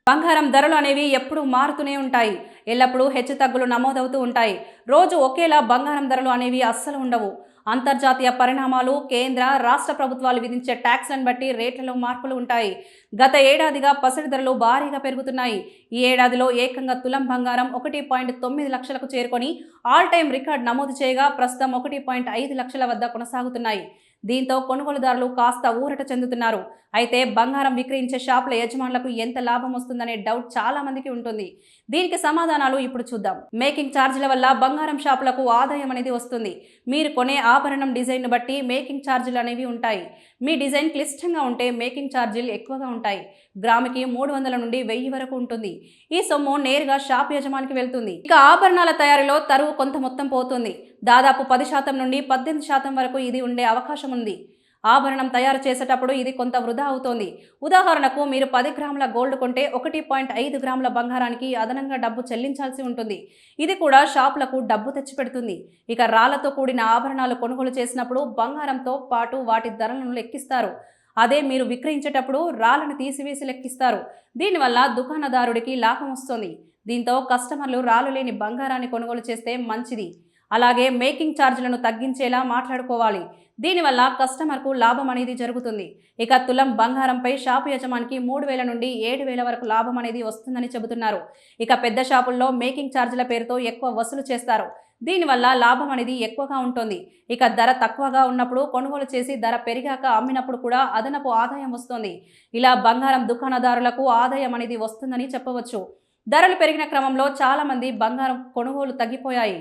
బంగారం ధరలు అనేవి ఎప్పుడూ మారుతూనే ఉంటాయి. ఎల్లప్పుడూ హెచ్చుతగ్గులు నమోదవుతూ ఉంటాయి. రోజు ఒకేలా బంగారం ధరలు అనేవి అస్సలు ఉండవు. అంతర్జాతీయ పరిణామాలు, కేంద్ర, రాష్ట్ర ప్రభుత్వాలు విధించే ట్యాక్స్లను బట్టి రేట్లలో మార్పులు ఉంటాయి. గత ఏడాదిగా పసిడి ధరలు భారీగా పెరుగుతున్నాయి. ఈ ఏడాదిలో ఏకంగా తులం బంగారం 1.9 లక్షలకు చేరుకొని ఆల్ టైమ్ రికార్డ్ నమోదు చేయగా ప్రస్తుతం 1.5 లక్షల వద్ద కొనసాగుతున్నాయి. దీంతో కొనుగోలుదారులు కాస్త ఊరట చెందుతున్నారు. అయితే బంగారం విక్రయించే షాపుల యజమానులకు ఎంత లాభం వస్తుందనే డౌట్ చాలా మందికి ఉంటుంది. దీనికి సమాధానాలు ఇప్పుడు చూద్దాం. మేకింగ్ ఛార్జీల వల్ల బంగారం షాపులకు ఆదాయం అనేది వస్తుంది. మీరు కొనే ఆభరణం డిజైన్ను బట్టి మేకింగ్ ఛార్జీలు అనేవి ఉంటాయి. మీ డిజైన్ క్లిష్టంగా ఉంటే మేకింగ్ ఛార్జీలు ఎక్కువగా ఉంటాయి. గ్రాముకి 300 నుండి 1000 వరకు ఉంటుంది. ఈ సొమ్ము నేరుగా షాప్ యజమానికి వెళ్తుంది. ఇక ఆభరణాల తయారీలో తరువు కొంత మొత్తం పోతుంది. దాదాపు 10% నుండి 18% వరకు ఇది ఉండే అవకాశం ఉంది. ఆభరణం తయారు చేసేటప్పుడు ఇది కొంత వృధా అవుతోంది. ఉదాహరణకు మీరు 10 గ్రాముల గోల్డ్ కొంటే 1.5 గ్రాముల బంగారానికి అదనంగా డబ్బు చెల్లించాల్సి ఉంటుంది. ఇది కూడా షాపులకు డబ్బు తెచ్చిపెడుతుంది. ఇక రాళ్లతో కూడిన ఆభరణాలు కొనుగోలు చేసినప్పుడు బంగారంతో పాటు వాటి ధరలను లెక్కిస్తారు. అదే మీరు విక్రయించేటప్పుడు రాళ్లను తీసివేసి లెక్కిస్తారు. దీనివల్ల దుకాణదారుడికి లాభం వస్తుంది. దీంతో కస్టమర్లు రాళ్లు లేని బంగారాన్ని కొనుగోలు చేస్తే మంచిది. అలాగే మేకింగ్ ఛార్జీలను తగ్గించేలా మాట్లాడుకోవాలి. దీనివల్ల కస్టమర్కు లాభం అనేది జరుగుతుంది. ఇక తులం బంగారంపై షాపు యజమానికి 3000 నుండి 7000 వరకు లాభం అనేది వస్తుందని చెబుతున్నారు. ఇక పెద్ద షాపుల్లో మేకింగ్ ఛార్జీల పేరుతో ఎక్కువ వసూలు చేస్తారు. దీనివల్ల లాభం అనేది ఎక్కువగా ఉంటుంది. ఇక ధర తక్కువగా ఉన్నప్పుడు కొనుగోలు చేసి ధర పెరిగాక అమ్మినప్పుడు కూడా అదనపు ఆదాయం వస్తుంది. ఇలా బంగారం దుకాణదారులకు ఆదాయం అనేది వస్తుందని చెప్పవచ్చు. ధరలు పెరిగిన క్రమంలో చాలా మంది బంగారం కొనుగోలు తగ్గిపోయాయి.